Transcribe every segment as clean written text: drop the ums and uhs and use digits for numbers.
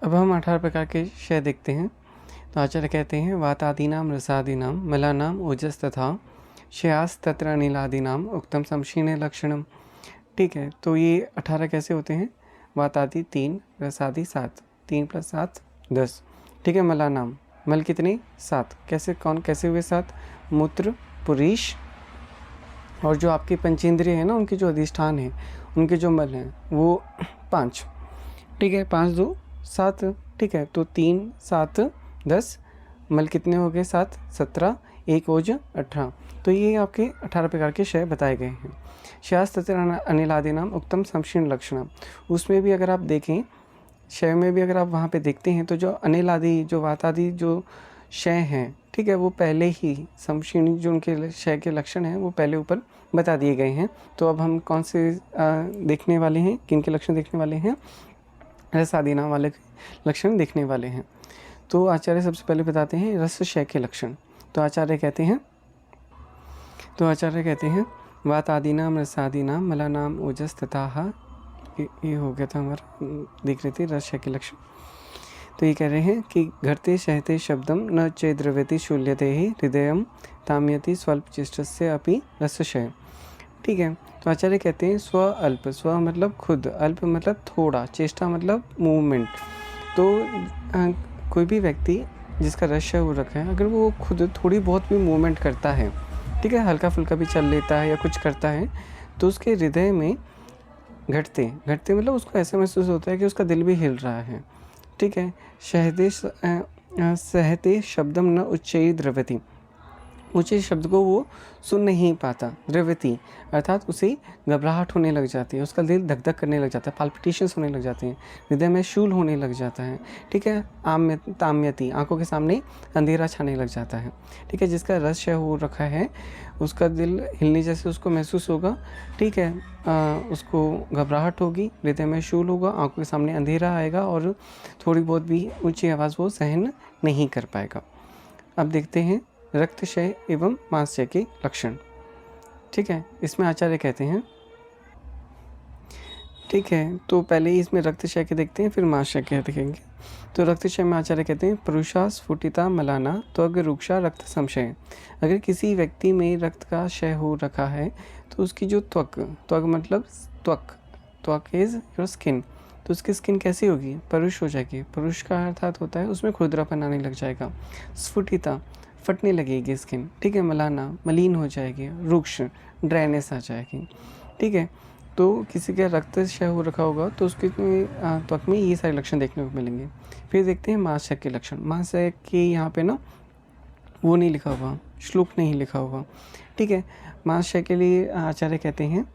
अब हम 18 प्रकार के क्षय देखते हैं। तो आचार्य कहते हैं वातादीनाम रसादीनाम मलानाम ओजस तथा क्षयास तत्र अनिलादीनाम उक्तम समशीने लक्षणम। ठीक है, तो ये 18 कैसे होते हैं? वातादि 3, रसादि 7, 3 + 7 10। ठीक है, मलानाम, मल कितने? 7। कैसे हुए 7? मूत्र, पुरीश और जो आपके पंचेंद्रिय है ना, उनके जो अधिष्ठान है, उनके जो मल हैं वो 5। ठीक है, 5 2 7। ठीक है, तो 3 7 10, मल कितने हो गए? 7 17, 1 ओज 18। तो ये आपके 18 प्रकार के क्षय बताए गए हैं। क्षयास तत्र अनिलादीनाम उक्तम समशीण लक्षणम, उसमें भी अगर आप देखें, क्षय में भी अगर आप वहाँ पे देखते हैं तो जो अनिल आदि, जो वातादि जो क्षय हैं, ठीक है, वो पहले ही समशीणी जो उनके क्षय के लक्षण हैं वो पहले ऊपर बता दिए गए हैं। तो अब हम कौन से देखने वाले हैं? किन के लक्षण देखने वाले हैं? रसादीनाम वाले लक्षण देखने वाले हैं। तो आचार्य सबसे पहले बताते हैं रस क्षय के लक्षण। तो आचार्य कहते हैं वातादीनाम रसादीनाम मलानाम ओजस तथा, ये हो गया था हमारा, देख रहे थे रस क्षय के लक्षण। तो ये कह रहे हैं कि घरते सहते शब्दम न चेद्रव्यति शूल्यते ही हृदयम ताम्यति स्वल्प चेष्टस्य अपि रसक्षय। ठीक है, तो आचार्य कहते हैं स्व अल्प, स्व मतलब खुद, अल्प मतलब थोड़ा, चेष्टा मतलब मूवमेंट। तो कोई भी व्यक्ति जिसका रस हो रखा है, अगर वो खुद थोड़ी बहुत भी मूवमेंट करता है, ठीक है, हल्का फुल्का भी चल लेता है या कुछ करता है, तो उसके हृदय में घटते मतलब उसको ऐसा महसूस होता है कि उसका दिल भी हिल रहा है। ठीक है, सहते शब्दम न उच्चैः द्रव्यति, ऊँचे शब्द को वो सुन नहीं पाता। द्रव्यति अर्थात उसे घबराहट होने लग जाती है, उसका दिल धक धक करने लग जाता है, पाल्पिटेशंस होने लग जाते हैं, हृदय में शूल होने लग जाता है। ठीक है, ताम्यति, आंखों के सामने अंधेरा छाने लग जाता है। ठीक है, जिसका रस क्षय हो रखा है उसका दिल हिलने जैसे उसको महसूस होगा। ठीक है, उसको घबराहट होगी, हृदय में शूल होगा, आंखों के सामने अंधेरा आएगा और थोड़ी बहुत भी ऊँची आवाज़ वो सहन नहीं कर पाएगा। अब देखते हैं रक्तक्षय एवं मांसक्षय के लक्षण। ठीक है, इसमें आचार्य कहते हैं, ठीक है, तो पहले ही इसमें रक्तक्षय के देखते हैं, फिर मांसक्षय के देखेंगे। तो रक्तक्षय में आचार्य कहते हैं पुरुषा स्फुटिता मलाना त्वग रुक्षा रक्त संशय। अगर किसी व्यक्ति में रक्त का क्षय हो रखा है तो उसकी जो त्वक मतलब त्वक इज योर स्किन, तो उसकी स्किन कैसी होगी? परुष हो जाएगी। परुष का अर्थात होता है उसमें खुरदरापन आने लग जाएगा। स्फुटिता, फटने लगेगी स्किन। ठीक है, मलाना, मलिन हो जाएगी। रुक्ष, ड्राइनेस आ जाएगी। ठीक है, तो किसी का रक्त क्षय हो रखा होगा तो उसके त्वक में ये सारे लक्षण देखने को मिलेंगे। फिर देखते हैं मांसक्षय के लक्षण। मांसक्षय के यहाँ पे ना वो नहीं लिखा हुआ, श्लोक नहीं लिखा हुआ। ठीक है, मांसक्षय के लिए आचार्य कहते हैं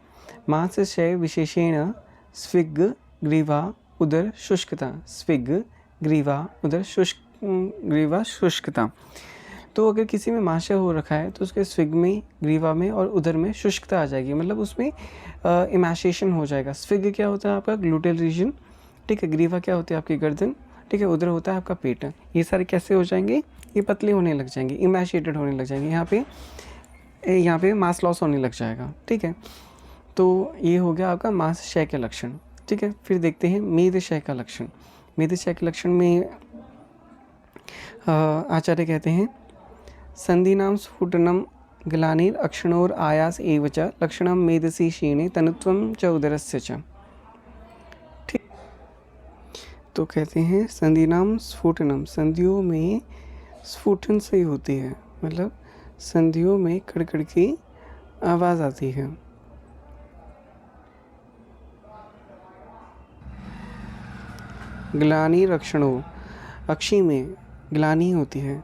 मांसक्षय विशेषेण स्विग ग्रीवा उदर शुष्कता। स्विग ग्रीवा उदर ग्रीवा शुष्कता। तो अगर किसी में मांसक्षय हो रखा है तो उसके स्विग में, ग्रीवा में और उदर में शुष्कता आ जाएगी, मतलब उसमें इमैशेशन हो जाएगा। स्विग क्या होता है? आपका ग्लूटेल रीजन। ठीक है, ग्रीवा क्या होती है? आपकी गर्दन। ठीक है, उदर होता है आपका पेट। ये सारे कैसे हो जाएंगे? ये पतले होने लग जाएंगे, इमैशिएटेड होने लग जाएंगे। यहाँ पे मास लॉस होने लग जाएगा। ठीक है, तो ये हो गया आपका मांसक्षय के लक्षण। ठीक है, फिर देखते हैं मेदक्षय का लक्षण। मेदक्षय के लक्षण में आचार्य कहते हैं संधिनाम स्फुटनम ग्लानिर अक्षणोर आयास एव च लक्षणम मेदसी क्षीणे तनुत्वम च उदरस्य च। ठीक, तो कहते हैं संधिनाम स्फुटनम, संधियों में स्फुटन सही होती है, मतलब संधियों में कड़कड़ की आवाज़ आती है। ग्लानि रक्षणों, अक्षी में ग्लानि होती है।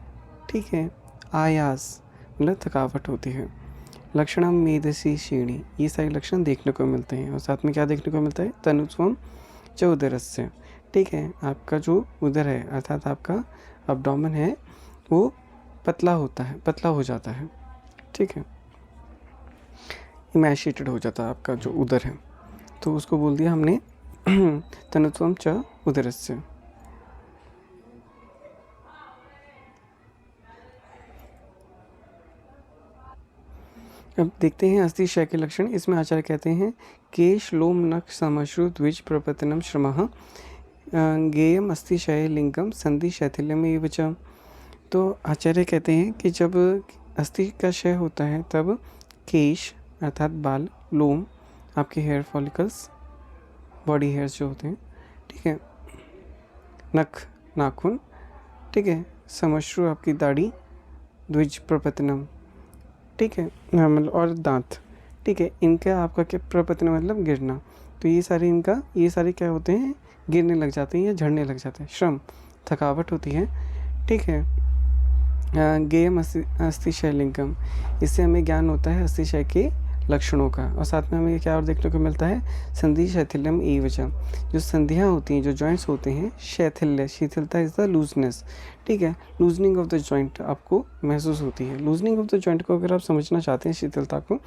ठीक है, आयास मतलब थकावट होती है। लक्षणम मेदसी क्षीणी, ये सारे लक्षण देखने को मिलते हैं। और साथ में क्या देखने को मिलता है? तनुत्वम च उदरस्य। ठीक है, आपका जो उदर है अर्थात आपका अब्डोमेन है वो पतला होता है, पतला हो जाता है। ठीक है, इमैशिएटेड हो जाता है आपका जो उदर है, तो उसको बोल दिया हमने तनुत्वम च उदरस्य। अब देखते हैं अस्थि क्षय के लक्षण। इसमें आचार्य कहते हैं केश लोम नख समश्रु द्विज प्रपतनम श्रमः गेयम अस्ति शय लिंगम संधि शैथिल्यम एव च। तो आचार्य कहते हैं कि जब अस्थि का क्षय होता है तब केश अर्थात बाल, लोम, आपके हेयर फॉलिकल्स, बॉडी हेयर्स जो होते हैं, ठीक है, नख, नाखून, ठीक है, समश्रु आपकी दाढ़ी, द्विज प्रपतनम, ठीक है, मतलब और दांत, ठीक है, इनका आपका क्या प्रपतन मतलब गिरना। तो ये सारे क्या होते हैं, गिरने लग जाते हैं या झड़ने लग जाते हैं। श्रम, थकावट होती है, ठीक है। गेयम अस्थिशय लिंगम, इससे हमें ज्ञान होता है अस्थिशय के लक्षणों का। और साथ में हमें क्या और देखने को मिलता है, संधि शैथिल्यम एवच, जो संधियाँ होती हैं, जो जॉइंट्स होते हैं, शैथिल्य, शिथिलता इज द लूजनेस, ठीक है, लूजनिंग ऑफ द जॉइंट आपको महसूस होती है। लूजनिंग ऑफ द जॉइंट को अगर आप समझना चाहते हैं, शिथिलता को,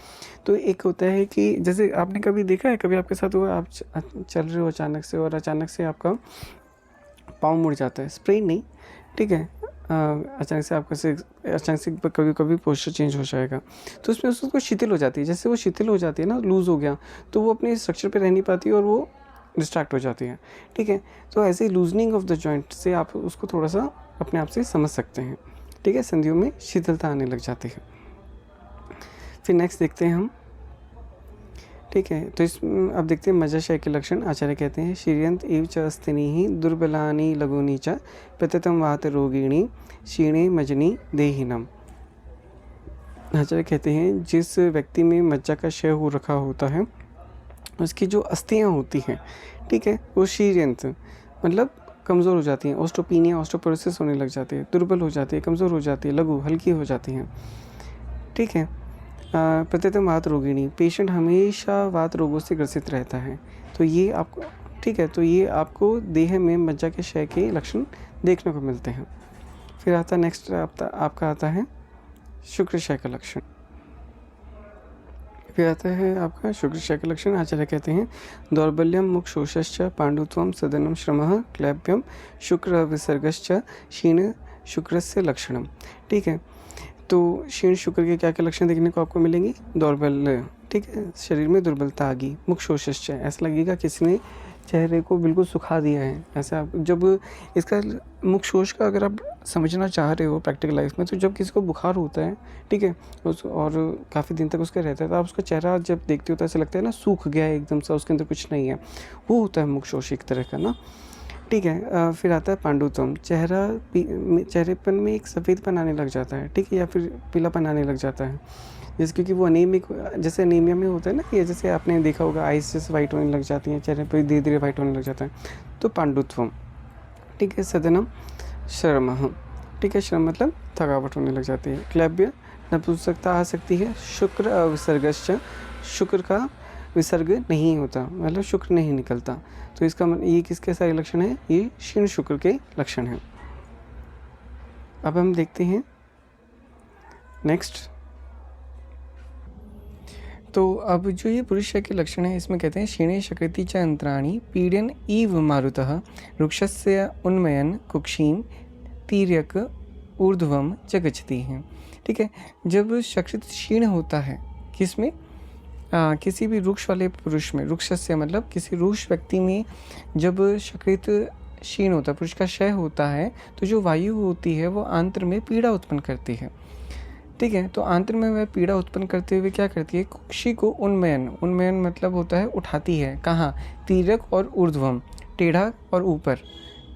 तो एक होता है कि जैसे आपने कभी देखा है, कभी आपके साथ हुआ, आप चल रहे हो अचानक से और अचानक से आपका पाँव मुड़ जाता है, स्प्रेन नहीं, ठीक है, अचानक से कभी कभी पोस्चर चेंज हो जाएगा, तो उसमें उसको शिथिल हो जाती है। जैसे वो शिथिल हो जाती है ना, लूज़ हो गया, तो वो अपने स्ट्रक्चर पे रह नहीं पाती और वो डिस्ट्रैक्ट हो जाती है, ठीक है। तो ऐसे लूजनिंग ऑफ द जॉइंट से आप उसको थोड़ा सा अपने आप से समझ सकते हैं, ठीक है, संधियों में शिथिलता आने लग जाती है। फिर नेक्स्ट देखते हैं हम, ठीक है। तो इस अब देखते हैं मज्जाशय के लक्षण। आचार्य कहते हैं श्रीयंत एव च अस्थिनी दुर्बलानी लघुनी च प्रत्यतम वात रोगिणी क्षीणे मजनी देहिनम। आचार्य कहते हैं जिस व्यक्ति में मज्जा का क्षय हो रखा होता है, उसकी जो अस्थियाँ होती हैं, ठीक है, वो श्रीयंत मतलब कमज़ोर हो जाती हैं, ऑस्टोपीनिया, ऑस्टोपोरोसिस होने लग जाती है, दुर्बल हो जाती है, कमज़ोर हो जाती है, लघु हल्की हो जाती हैं, ठीक है। प्रत्यतम वात रोगिणी, पेशेंट हमेशा वात रोगों से ग्रसित रहता है, तो ये आपको, ठीक है, तो ये आपको देह में मज्जा के क्षय के लक्षण देखने को मिलते हैं। फिर आता नेक्स्ट आपका आता है शुक्र क्षय का लक्षण। फिर आता है आपका शुक्र क्षय का लक्षण। आचार्य कहते हैं दौर्बल्यम मुख शोषश्च पांडुत्वम सदनम श्रमः क्लैप्यम शुक्र विसर्गश्च क्षीण शुक्रस्य लक्षणम, ठीक है। तो क्षीण शुक्र के क्या क्या लक्षण देखने को आपको मिलेंगे, दौर्बल्य, ठीक है, शरीर में दुर्बलता आ गई, मुख शोषश्च, ऐसा लगेगा किसी ने चेहरे को बिल्कुल सुखा दिया है, ऐसा। जब इसका मुख शोष का अगर आप समझना चाह रहे हो प्रैक्टिकल लाइफ में, तो जब किसी को बुखार होता है, ठीक है, और काफ़ी दिन तक उसका रहता है, तो आप उसका चेहरा जब देखते हो तो ऐसा लगता है ना सूख गया है एकदम से, उसके अंदर कुछ नहीं है, वो होता है मुख शोष एक तरह का ना, ठीक है। फिर आता है पांडुत्वम, चेहरेपन में एक सफ़ेदपन आने लग जाता है, ठीक है, या फिर पीलापन आने लग जाता है, जैसे क्योंकि वो अनेमिक, जैसे अनीमिया में होता है ना कि जैसे आपने देखा होगा आइस जैसे वाइट होने लग जाती हैं, चेहरे पर धीरे धीरे वाइट होने लग जाता है, तो पांडुत्वम, ठीक है। सदनम श्रमः, ठीक है, श्रम मतलब थकावट होने लग जाती है। क्लैब्य, नपुंसकता आ सकती है। शुक्र अविसर्गश्च, शुक्र का विसर्ग नहीं होता, मतलब शुक्र नहीं निकलता, तो इसका ये किसके सारे लक्षण हैं, ये क्षीण शुक्र के लक्षण हैं। अब हम देखते हैं नेक्स्ट। तो अब जो ये पुरुष के लक्षण है, इसमें कहते हैं क्षीणे शकृति च अंतराणि पीड्यन इव मारुतः वृक्षस्य उन्मयन कुक्षीम तीर्यक ऊर्ध्वम च गच्छति है, ठीक है। जब शकृत क्षीण होता है किसमें, किसी भी वृक्ष वाले पुरुष में, वृक्षस्य मतलब किसी वृक्ष व्यक्ति में जब शकृत क्षीण होता है, पुरुष का क्षय होता है, तो जो वायु होती है वो आंत्र में पीड़ा उत्पन्न करती है, ठीक है। तो आंत्र में वह पीड़ा उत्पन्न करते हुए क्या करती है, कुक्षी को उन्मयन, उन्मयन मतलब होता है उठाती है, कहाँ, तीर्यक और ऊर्ध्वम, टेढ़ा और ऊपर,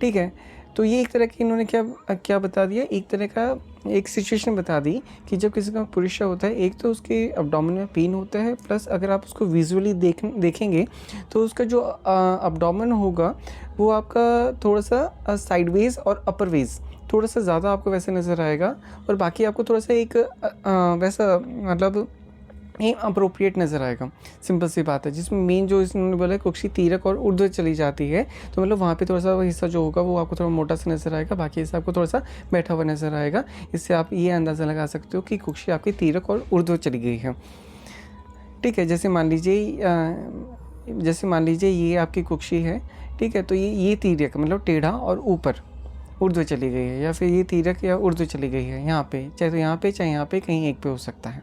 ठीक है। तो ये एक तरह की इन्होंने क्या बता दिया, एक तरह का एक सिचुएशन बता दी कि जब किसी का पुरुष होता है, एक तो उसके अब्डोमेन में पेन होता है, प्लस अगर आप उसको विजुअली देखेंगे तो उसका जो अब्डोमेन होगा वो आपका थोड़ा सा साइडवेज और अपरवेज थोड़ा सा ज़्यादा आपको वैसे नज़र आएगा, और बाकी आपको थोड़ा सा एक वैसा मतलब अप्रोप्रिएट नज़र आएगा। सिंपल सी बात है, जिसमें मेन जो इन्होंने बोला है कुक्षी तीरक और ऊर्ध्व चली जाती है, तो मतलब वहाँ पे थोड़ा सा हिस्सा जो होगा वो आपको थोड़ा मोटा सा नज़र आएगा, बाकी हिस्सा आपको थोड़ा सा बैठा हुआ नज़र आएगा। इससे आप ये अंदाज़ा लगा सकते हो कि कुक्षी आपकी तीरक और ऊर्ध्व चली गई है, ठीक है। जैसे मान लीजिए ये आपकी कुक्षी है, ठीक है, तो ये तीरक मतलब टेढ़ा और ऊपर ऊर्ध्व चली गई है, या फिर ये तीरक या ऊर्ध्व चली गई है यहाँ पे, चाहे तो यहाँ पे चाहे यहाँ पे, कहीं एक पे हो सकता है।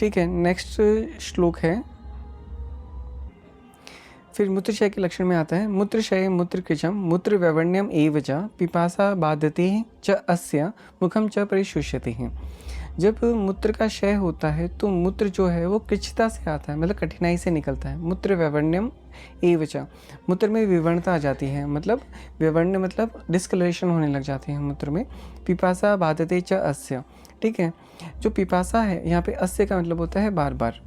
ठीक है, नेक्स्ट श्लोक है। फिर मूत्रशय के लक्षण में आता है, मूत्रशय मूत्रकृशम मूत्र व्यवण्यम एव च पिपासा बाधते च अस्य मुखम च परिशुष्यति है। जब मूत्र का क्षय होता है तो मूत्र जो है वो कृच्छता से आता है, मतलब कठिनाई से निकलता है। मूत्र व्यवण्यम एव च, मूत्र में विवर्णता आ जाती है, मतलब विवर्ण्य मतलब डिस्कलरेशन होने लग जाती है मूत्र में। पिपासा बाधते च अस्य, ठीक है। जो पिपासा है यहाँ पे अस्य का मतलब होता है बार बार,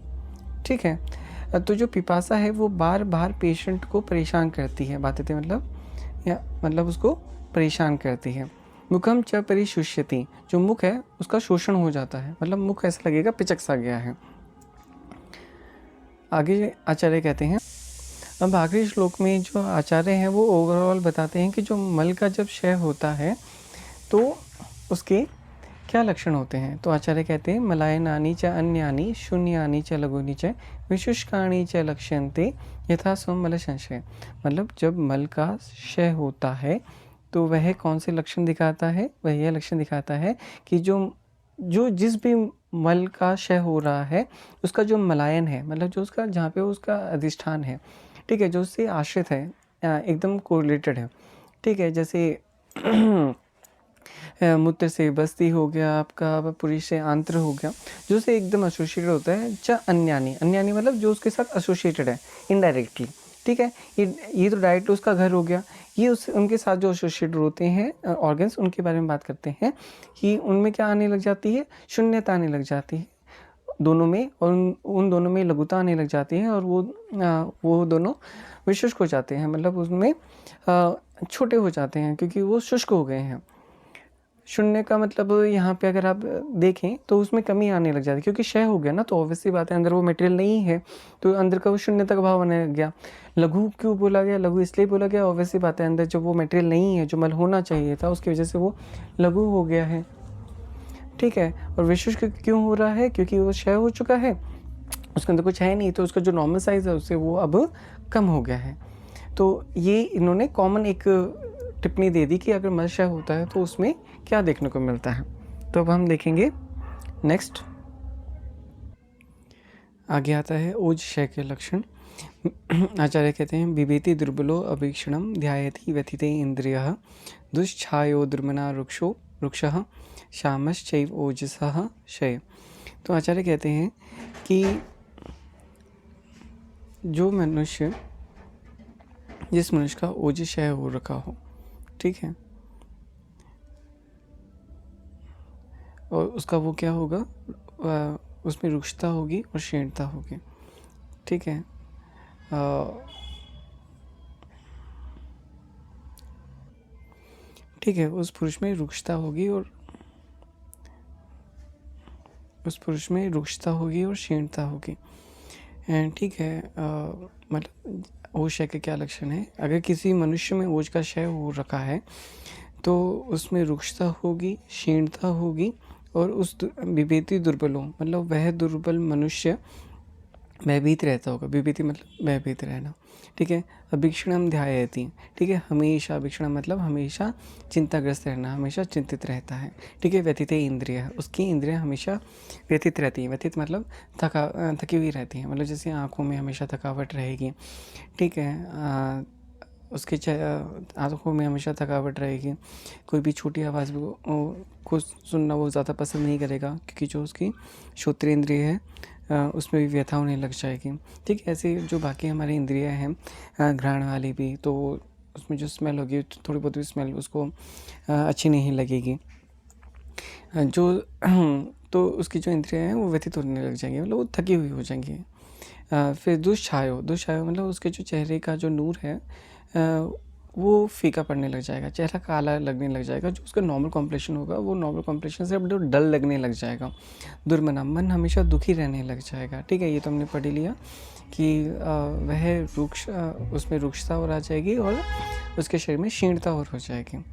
ठीक है। तो जो पिपासा है वो बार बार पेशेंट को परेशान करती है, बाधते मतलब या मतलब उसको परेशान करती है। मुखम च परिशुष्यति, जो मुख है उसका शोषण हो जाता है, मतलब मुख ऐसा लगेगा पिचक सा गया है। आगे आचार्य कहते हैं, अब आखिरी श्लोक में जो आचार्य हैं वो ओवरऑल बताते हैं कि जो मल का जब क्षय होता है तो उसके क्या लक्षण होते हैं। तो आचार्य कहते हैं, मलायनानि च अन्यानि शून्यानि च लघूनि च विशुष्कानि च लक्ष्यन्ते यथा स्वमल संशय। मतलब जब मल का क्षय होता है तो वह कौन से लक्षण दिखाता है, वह यह लक्षण दिखाता है कि जो जिस भी मल का क्षय हो रहा है उसका जो मलायन है, मतलब जो उसका जहाँ पे उसका अधिष्ठान है, ठीक है, जो उससे आश्रित है, एकदम कोरिलेटेड है, ठीक है। जैसे मूत्र से बस्ती हो गया आपका, पुरुष से आंत्र हो गया, जो से एकदम एसोसिएटेड होता है। च अन्यानी, अन्यानी मतलब जो उसके साथ एसोसिएटेड है इनडायरेक्टली, ठीक है। ये तो डायरेक्ट उसका घर हो गया, ये उनके साथ जो एसोसिएटेड होते हैं ऑर्गन्स, उनके बारे में बात करते हैं कि उनमें क्या आने लग जाती है, शून्यता आने लग जाती है दोनों में, और उन दोनों में लघुता आने लग जाती है, और वो दोनों विशुष्क हो जाते हैं, मतलब उसमें छोटे हो जाते हैं क्योंकि वो शुष्क हो गए हैं। शून्य का मतलब यहाँ पे अगर आप देखें तो उसमें कमी आने लग जाती है, क्योंकि क्षय हो गया ना, तो ऑब्वियसली बात है अंदर वो मटेरियल नहीं है, तो अंदर का वो शून्यता का भाव आने लग गया। लघु क्यों बोला गया, लघु इसलिए बोला गया, ऑब्वियसली बात है अंदर जो वो मटेरियल नहीं है, जो मल होना चाहिए था, उसकी वजह से वो लघु हो गया है, ठीक है। और विशुष्क क्यों हो रहा है, क्योंकि वो क्षय हो चुका है, उसके अंदर कुछ है नहीं, तो उसका जो नॉर्मल साइज है उससे वो अब कम हो गया है। तो ये इन्होंने कॉमन एक टिप्पणी दे दी कि अगर मल क्षय होता है तो उसमें क्या देखने को मिलता है। तो अब हम देखेंगे नेक्स्ट, आगे आता है ओज क्षय के लक्षण। आचार्य कहते हैं, बिभेति दुर्बलो अभीक्षणम ध्यायति व्यथिते इंद्रियः दुष्छायो दुर्मना रुक्षः श्यामश्चैव ओजसः क्षय। तो आचार्य कहते हैं कि जिस मनुष्य का ओज क्षय हो रखा हो, ठीक है, और उसका वो क्या होगा, उसमें रुक्षता होगी और क्षीणता होगी, ठीक है। ठीक है, उस पुरुष में रुक्षता होगी और क्षीणता होगी, ठीक है। मतलब ओज क्षय के क्या लक्षण है, अगर किसी मनुष्य में ओज का क्षय हो रखा है तो उसमें रुक्षता होगी, क्षीणता होगी, और उस विभेति दुर्बलों मतलब वह दुर्बल मनुष्य भयभीत रहता होगा। विभेति मतलब भयभीत रहना, ठीक है। अभीक्षणम ध्यायति, ठीक है, हमेशा अभीक्षण मतलब हमेशा चिंताग्रस्त रहना, हमेशा चिंतित रहता है, ठीक है। व्यथिते इंद्रिय, उसकी इंद्रियां हमेशा व्यथित रहती हैं, व्यथित मतलब थकी हुई रहती हैं, मतलब जैसे आँखों में हमेशा थकावट रहेगी, ठीक है। उसके आँखों में हमेशा थकावट रहेगी, कोई भी छोटी आवाज़ को सुनना वो ज़्यादा पसंद नहीं करेगा, क्योंकि जो उसकी श्रोत्रेंद्रिय है उसमें भी व्यथा होने लग जाएगी, ठीक है। ऐसे जो बाकी हमारी इंद्रियां हैं घ्राण वाली भी, तो उसमें जो स्मेल होगी थोड़ी बहुत भी स्मेल उसको अच्छी नहीं लगेगी, जो तो उसकी जो इंद्रियां हैं वो व्यथित होने लग जाएंगी, मतलब वो थकी हुई हो जाएंगी। फिर दुष्छायो मतलब उसके जो चेहरे का जो नूर है वो फीका पड़ने लग जाएगा, चेहरा काला लगने लग जाएगा, जो उसका नॉर्मल कॉम्प्लेक्शन होगा वो नॉर्मल कॉम्प्लेक्शन से अब डल लगने लग जाएगा। दुर्मना, मन हमेशा दुखी रहने लग जाएगा, ठीक है। ये तो हमने पढ़ लिया कि वह उसमें रुक्षता और आ जाएगी और उसके शरीर में क्षीणता और हो जाएगी,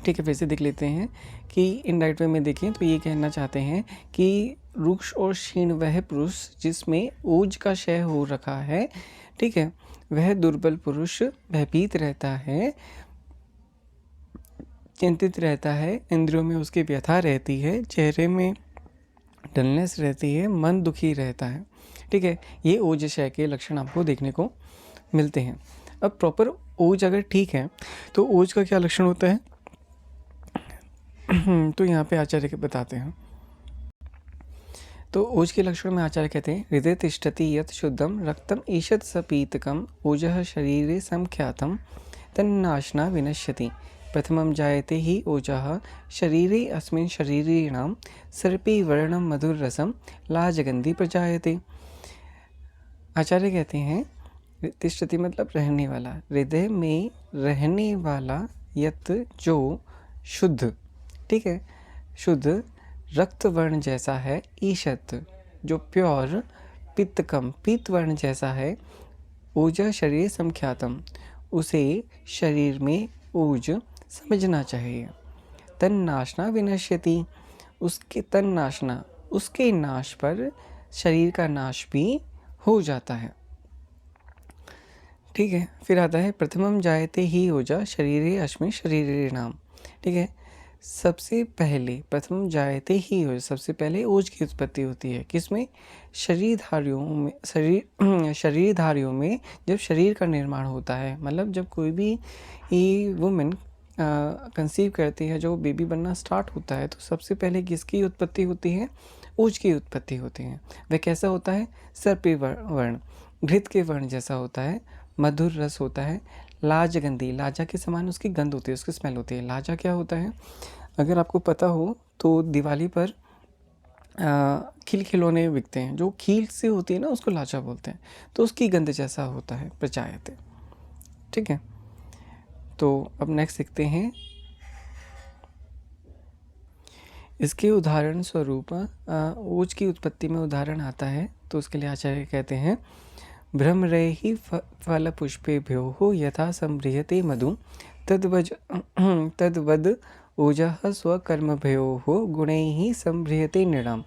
ठीक है। फिर से देख लेते हैं कि इनडायरेक्ट वे में देखें तो ये कहना चाहते हैं कि रुक्ष और क्षीण वह पुरुष जिसमें ओज का क्षय हो रखा है, ठीक है, वह दुर्बल पुरुष भयभीत रहता है, चिंतित रहता है, इंद्रियों में उसकी व्यथा रहती है, चेहरे में डलनेस रहती है, मन दुखी रहता है। ठीक है, ये ओजशय के लक्षण आपको देखने को मिलते हैं। अब प्रॉपर ओज अगर ठीक है तो ओज का क्या लक्षण होता है तो यहाँ पे आचार्य के बताते हैं। तो ओज के लक्षण में आचार्य कहते हैं, हृदय तिष्ठति यत् शुद्धम रक्तम ईषत् सपीतकम ओजः शरीरे संख्यातम तन्नाशना विनश्यति। प्रथमं जायते हि ओजः शरीरे अस्मिन् शरीरिणां सर्पी वर्णम मधुर रसम लाजगंधी प्रजायते। आचार्य कहते हैं तिष्ठति मतलब रहने वाला, हृदय में रहने वाला, यत जो शुद्ध, ठीक है, शुद्ध रक्त वर्ण जैसा है, ईशत जो प्योर, पित्तकम पीत वर्ण जैसा है, ऊर्जा शरीर संख्यातम उसे शरीर में ऊर्ज समझना चाहिए। तन नाशना विनश्यति उसके तन नाशना उसके नाश पर शरीर का नाश भी हो जाता है। ठीक है, फिर आता है प्रथमम जायते ही ऊर्जा शरीरे अस्मिन् शरीरे नाम। ठीक है, सबसे पहले प्रथम जायते ही हो, सबसे पहले ओज की उत्पत्ति होती है किसमें, शरीरधारियों में जब शरीर का निर्माण होता है, मतलब जब कोई भी वुमेन कंसीव करती है, जो बेबी बनना स्टार्ट होता है, तो सबसे पहले किसकी उत्पत्ति होती है, ओज की उत्पत्ति होती है। वह कैसा होता है, सर्पी वर्ण, घृत के वर्ण जैसा होता है, मधुर रस होता है, लाजगंधी लाजा के समान उसकी गंध होती है, उसकी स्मेल होती है। लाजा क्या होता है, अगर आपको पता हो तो दिवाली पर खिल खिलौने बिकते हैं, जो खील से होती है ना, उसको लाजा बोलते हैं, तो उसकी गंध जैसा होता है, प्रजायते। ठीक है, तो अब नेक्स्ट देखते हैं, इसके उदाहरण स्वरूप ओज की उत्पत्ति में उदाहरण आता है, तो उसके लिए आचार्य कहते हैं, भ्रमरैहि फलपुष्पेभ्यो यथा सम्भ्रियते मधु तद्वद ओजः स्वकर्मभ्यो गुणैः सम्भ्रियते नृणाम।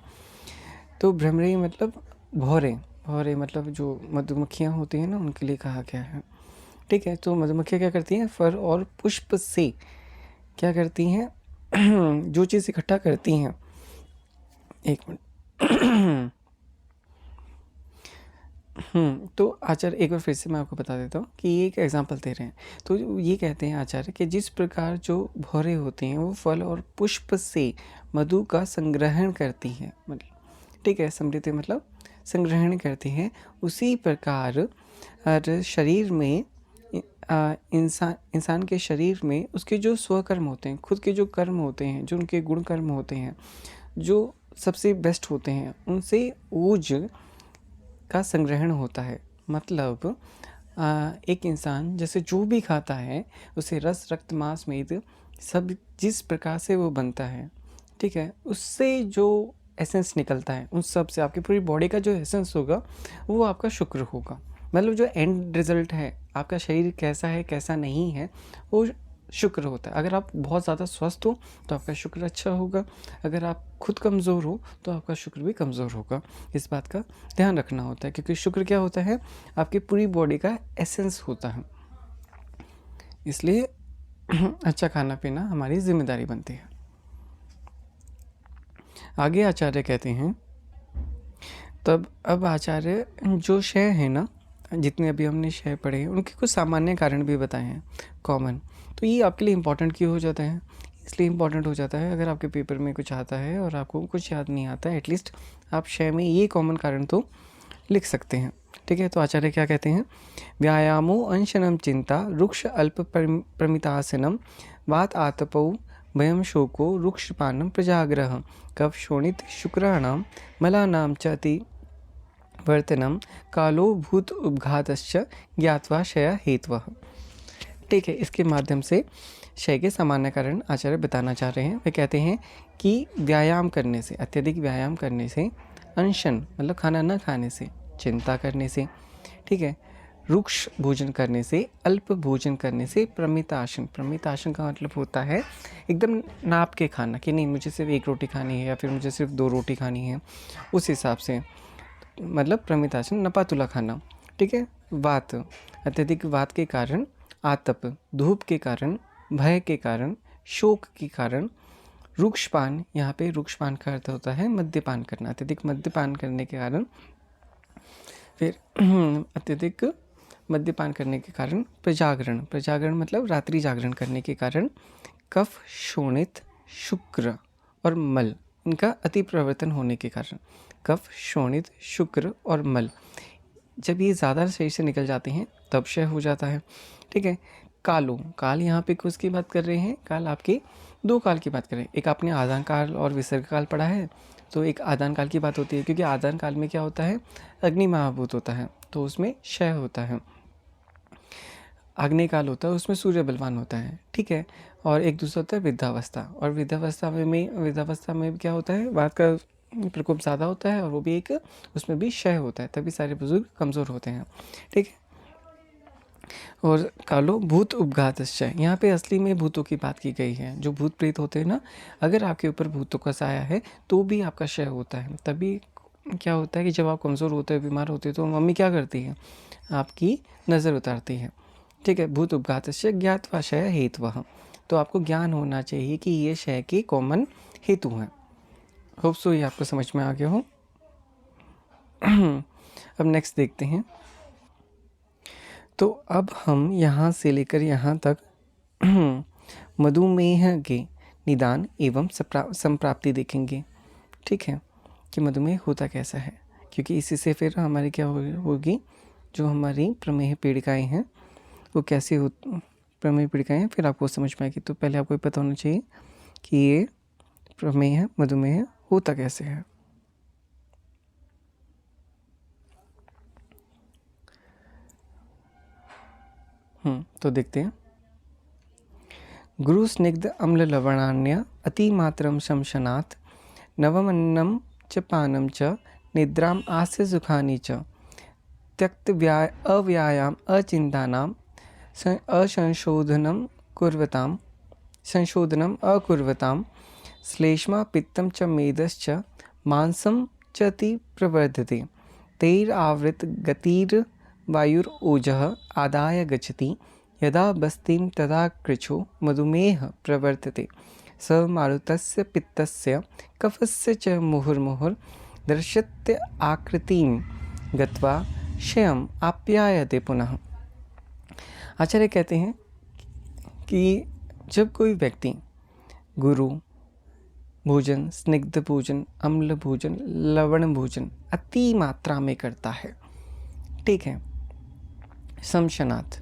तो भ्रमरैहि मतलब भौरे, भौरे मतलब जो मधुमक्खियाँ होती हैं ना, उनके लिए कहा गया है। ठीक है, तो मधुमक्खियाँ क्या करती हैं, फल और पुष्प से क्या करती हैं जो चीज़ इकट्ठा करती हैं, एक मिनट तो आचार्य एक बार फिर से मैं आपको बता देता हूँ कि ये एक एग्जांपल दे रहे हैं। तो ये कहते हैं आचार्य कि जिस प्रकार जो भौरे होती हैं वो फल और पुष्प से मधु का संग्रहण करती हैं, मतलब ठीक है, समृद्धि मतलब संग्रहण करती हैं, उसी प्रकार शरीर में इंसान के शरीर में उसके जो स्वकर्म होते हैं, खुद के जो कर्म होते हैं, जो उनके गुण कर्म होते हैं, जो सबसे बेस्ट होते हैं, उनसे ओज का संग्रहण होता है। मतलब एक इंसान जैसे जो भी खाता है उसे रस रक्त मांस मेद सब जिस प्रकार से वो बनता है, ठीक है, उससे जो एसेंस निकलता है, उन सब से आपकी पूरी बॉडी का जो एसेंस होगा वो आपका शुक्र होगा। मतलब जो एंड रिजल्ट है, आपका शरीर कैसा है कैसा नहीं है, वो शुक्र होता है। अगर आप बहुत ज़्यादा स्वस्थ हो तो आपका शुक्र अच्छा होगा, अगर आप खुद कमज़ोर हो तो आपका शुक्र भी कमज़ोर होगा। इस बात का ध्यान रखना होता है, क्योंकि शुक्र क्या होता है, आपकी पूरी बॉडी का एसेंस होता है। इसलिए अच्छा खाना पीना हमारी जिम्मेदारी बनती है। आगे आचार्य कहते हैं, तब अब आचार्य जो शय है ना, जितने अभी हमने शय पढ़े हैं, उनके कुछ सामान्य कारण भी बताए हैं, कॉमन। तो ये आपके लिए इम्पोर्टेंट क्यों हो जाता है, इसलिए इम्पोर्टेंट हो जाता है, अगर आपके पेपर में कुछ आता है और आपको कुछ याद नहीं आता है, एटलीस्ट आप शय में ये कॉमन कारण तो लिख सकते हैं। ठीक है, तो आचार्य क्या कहते हैं, व्यायामो अंशनम चिंता रुक्ष अल्प प्रमितासनम वात आतपौ भयम शोको रुक्षपानम प्रजाग्रह कफ शोणित शुक्राणाम मलानाम च अति वर्तनम कालो भूत उपघातश्च ज्ञात्वा शय हेतवः। ठीक है, इसके माध्यम से शय के सामान्य कारण आचार्य बताना चाह रहे हैं। वे कहते हैं कि व्यायाम करने से, अत्यधिक व्यायाम करने से, अनशन मतलब खाना न खाने से, चिंता करने से, ठीक है, रुक्ष भोजन करने से, अल्प भोजन करने से, प्रमितासन, प्रमितासन का मतलब होता है एकदम नाप के खाना, कि नहीं मुझे सिर्फ एक रोटी खानी है या फिर मुझे सिर्फ 2 रोटी खानी है, उस हिसाब से, मतलब प्रमितासन नपातुला खाना। ठीक है, वात, अत्यधिक वात के कारण, आतप धूप के कारण, भय के कारण, शोक के कारण, रूक्षपान, यहाँ पे रूक्षपान का अर्थ होता है मद्यपान करना, अत्यधिक मद्यपान करने के कारण, फिर अत्यधिक मद्यपान करने के कारण प्रजागरण, प्रजागरण मतलब रात्रि जागरण करने के कारण कफ, शोणित, शुक्र और मल, इनका अति प्रवर्तन होने के कारण कफ, शोणित, शुक्र और मल जब ये ज़्यादा शरीर से निकल जाते हैं तब क्षय हो जाता है। ठीक है। कालों, काल यहाँ पे किसकी बात कर रहे हैं? काल आपके दो काल की बात कर रहे हैं। एक आपने आदान काल और विसर्ग काल पढ़ा है, तो एक आदान काल की बात होती है, क्योंकि आदान काल में क्या होता है, अग्नि महाभूत होता है, तो उसमें क्षय होता है। आग्नेय काल होता है, उसमें सूर्य बलवान होता है। ठीक है। और एक दूसरा होता है वृद्धावस्था, और वृद्धावस्था में क्या होता है, बात का प्रकोप ज़्यादा होता है, और वो भी एक, उसमें भी क्षय होता है, तभी सारे बुजुर्ग कमज़ोर होते हैं। ठीक है। और कालो भूत उपघातश्च, यहाँ पे असली में भूतों की बात की गई है। जो भूत प्रेत होते हैं ना, अगर आपके ऊपर भूतों का साया है तो भी आपका क्षय होता है। तभी क्या होता है कि जब आप कमज़ोर होते हैं, बीमार होते हैं, तो मम्मी क्या करती है, आपकी नज़र उतारती है। ठीक है। भूत उपघातश्च ज्ञात्वा क्षय हेतवः, तो आपको ज्ञान होना चाहिए कि ये क्षय के कॉमन हेतु हैं। होप सो ये आपको समझ में आ गया हो। अब नेक्स्ट देखते हैं। तो अब हम यहाँ से लेकर यहाँ तक मधुमेह के निदान एवं संप्राप्ति देखेंगे। ठीक है, कि मधुमेह होता कैसा है, क्योंकि इसी से फिर हमारी क्या होगी, जो हमारी प्रमेह पीड़िकाएँ हैं वो कैसी हो, प्रमेह पीड़िकाएँ फिर आपको समझ में आएगी। तो पहले आपको पता होना चाहिए कि ये प्रमेह मधुमेह होता कैसे है। तो देखते हैं। गुरु स्निग्ध अम्ल लवणान्य अतिमात्रम शमशनात् नवमन्नम च पानम च निद्राम आस्य सुखानि च त्यक्त अव्यायाम अचिंतानाम संशोधनम अकुर्वताम श्लेष्मा पित्तम च मेदश्च मांसम च ति प्रवर्धते तैरावृत गतिर् वायुरोजः आदाय गच्छति यदा बस्तिं तदा कृच्छो मधुमेह प्रवर्तते स मारुतस्य पित्तस्य कफस्य च मुहुर्मुहुर् दर्शत्य आकृतिं गत्वा क्षयम् आप्यायते पुनः। आचार्य कहते हैं कि जब कोई व्यक्ति गुरु भोजन, स्निग्ध भोजन, अम्ल भोजन, लवण भोजन अति मात्रा में करता है, ठीक है, शमशनात्,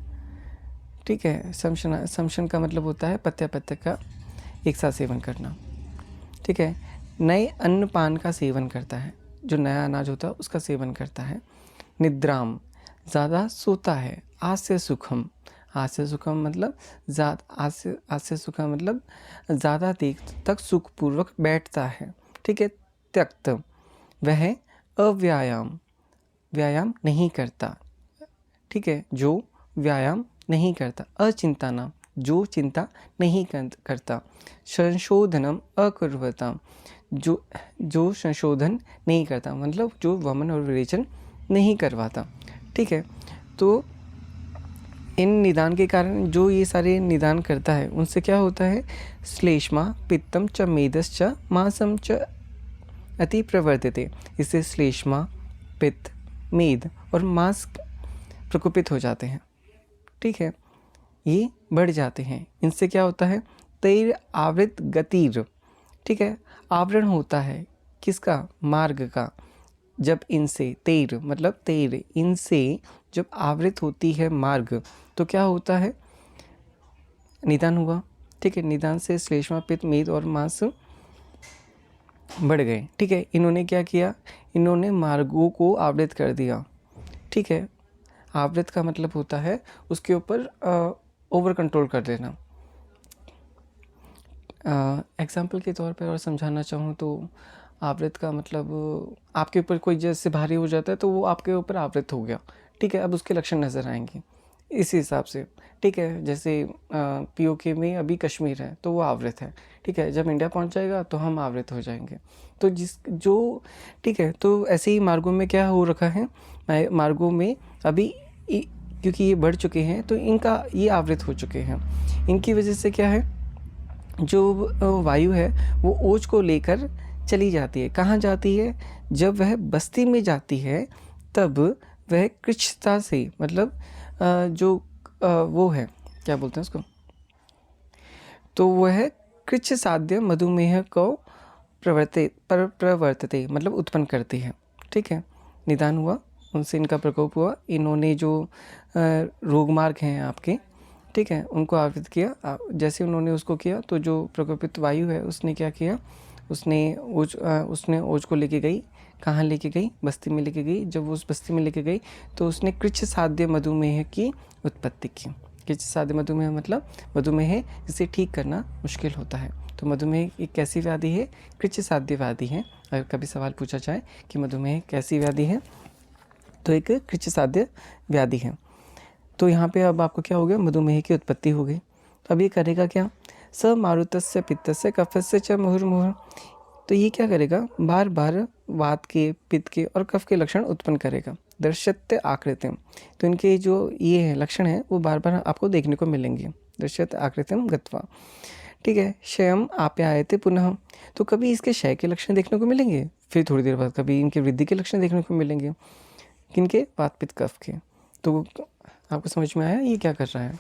ठीक है, शमशन का मतलब होता है पत्ते का एक साथ सेवन करना, ठीक है, नए अन्न पान का सेवन करता है, जो नया अनाज होता है उसका सेवन करता है, निद्राम ज़्यादा सोता है, आस्य सुखम मतलब आस्य सुखम मतलब ज़्यादा देर तक सुखपूर्वक बैठता है, ठीक है, त्यक्त वह व्यायाम नहीं करता, ठीक है, जो व्यायाम नहीं करता, अचिंतानाम जो चिंता नहीं करता, संशोधनम अकुर्वता जो संशोधन नहीं करता, मतलब जो वमन और विरेचन नहीं करवाता, ठीक है। तो इन निदान के कारण जो ये सारे निदान करता है उनसे क्या होता है, श्लेष्मा पित्तम च मेदश्च मांसम च अति प्रवर्तते, इससे श्लेष्मा, पित्त, मेद और मांस प्रकोपित हो जाते हैं, ठीक है, ये बढ़ जाते हैं। इनसे क्या होता है, तैर आवृत गतिर, ठीक है, आवरण होता है किसका, मार्ग का, जब इनसे तैर मतलब तैर इनसे जब आवृत होती है मार्ग, तो क्या होता है, निदान हुआ, ठीक है, निदान से श्लेष्मा, पित्त, मेद और मांस बढ़ गए, ठीक है। इन्होंने क्या किया, इन्होंने मार्गों को आवृत कर दिया, ठीक है। आवृत का मतलब होता है उसके ऊपर ओवर कंट्रोल कर देना। एग्जाम्पल के तौर पर और समझाना चाहूँ तो आवृत का मतलब आपके ऊपर कोई जैसे भारी हो जाता है तो वो आपके ऊपर आवृत हो गया, ठीक है, अब उसके लक्षण नज़र आएंगे इसी हिसाब से, ठीक है। जैसे पीओके में अभी कश्मीर है तो वो आवृत है, ठीक है, जब इंडिया पहुंच जाएगा तो हम आवृत हो जाएंगे, तो ठीक है। तो ऐसे ही मार्गों में क्या हो रखा है, मार्गों में अभी क्योंकि ये बढ़ चुके हैं तो इनका ये आवृत हो चुके हैं, इनकी वजह से क्या है, जो वायु है वो ओज को लेकर चली जाती है। कहाँ जाती है? जब वह बस्ती में जाती है तब वह कृच्छता से, मतलब जो वो है, क्या बोलते हैं उसको, तो वह कृच्छ साध्य मधुमेह को प्रवर्तते, मतलब उत्पन्न करती है। ठीक है, निदान हुआ, उनसे इनका प्रकोप हुआ, इन्होंने जो रोग मार्ग हैं आपके, ठीक है, उनको आवृत किया। जैसे उन्होंने उसको किया तो जो प्रकोपित वायु है उसने क्या किया, उसने ओज को लेके गई। कहाँ लेके गई? बस्ती में लेके गई। जब वो उस बस्ती में लेके गई तो उसने कृच्छ साध्य मधुमेह की उत्पत्ति की। कृच्छ साध्य मधुमेह मतलब मधुमेह जिसे ठीक करना मुश्किल होता है। तो मधुमेह एक कैसी व्याधि है? कृच्छ साध्य व्याधि है। अगर कभी सवाल पूछा जाए कि मधुमेह कैसी व्याधि है, तो एक कृच्छ साध्य व्याधि है। तो यहाँ पे अब आपको क्या हो गया? मधुमेह की उत्पत्ति हो गई। तो अब ये करेगा क्या? स मारुतस्य पित्तस्य कफस्य च मुहुर्मुहुः। तो ये क्या करेगा? बार बार वात के, पित्त के और कफ के लक्षण उत्पन्न करेगा। दर्शत्य आकृतिम, तो इनके जो ये है लक्षण हैं वो बार बार आपको देखने को मिलेंगे। दर्शत्य आकृतिम गत्वा, ठीक है। क्षयम आप्यायते पुनः, तो कभी इसके क्षय के लक्षण देखने को मिलेंगे, फिर थोड़ी देर बाद कभी इनके वृद्धि के लक्षण देखने को मिलेंगे। किनके? वात पित्त कफ के। तो आपको समझ में आया ये क्या कर रहा है?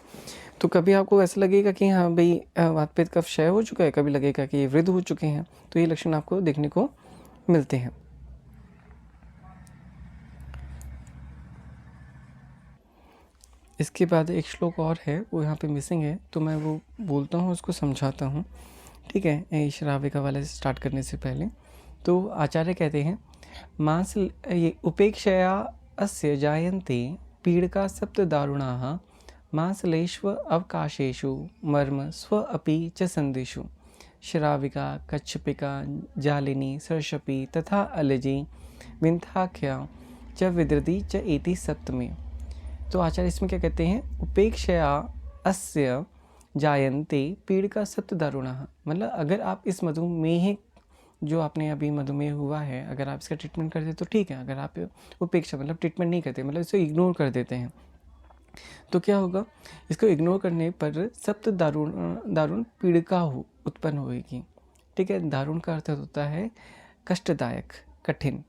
तो कभी आपको ऐसा लगेगा कि हाँ भाई वात पित्त कफ क्षय हो चुका है, कभी लगेगा कि ये वृद्ध हो चुके हैं। तो ये लक्षण आपको देखने को मिलते हैं। इसके बाद एक श्लोक और है, वो यहाँ पे मिसिंग है, तो मैं वो बोलता हूँ, उसको समझाता हूँ। ठीक है, श्राविका वाले स्टार्ट करने से पहले। तो आचार्य कहते हैं, मांस ये उपेक्षया अस्य जायन्ते पीड़का सप्त दारुणाः मांसलेष्व अवकाशेषु मर्म स्व अपि च संदिषु श्राविका कच्छपिका जालिनी सर्षपी तथा अलजी विंथाख्या च विदृति च एति सप्तमे। तो आचार्य इसमें क्या कहते हैं? उपेक्षया अस्य जायन्ते पीड़का सप्त दारुणाः, मतलब अगर आप इस मधुमेह, जो आपने अभी मधुमेह हुआ है, अगर आप इसका ट्रीटमेंट करते तो ठीक है। अगर आप उपेक्षा मतलब ट्रीटमेंट नहीं करते, मतलब इसे इग्नोर कर देते हैं, तो क्या होगा? इसको इग्नोर करने पर सप्त दारुण पीड़िका उत्पन्न होगी। ठीक है, दारुण का अर्थ होता है कष्टदायक, कठिन,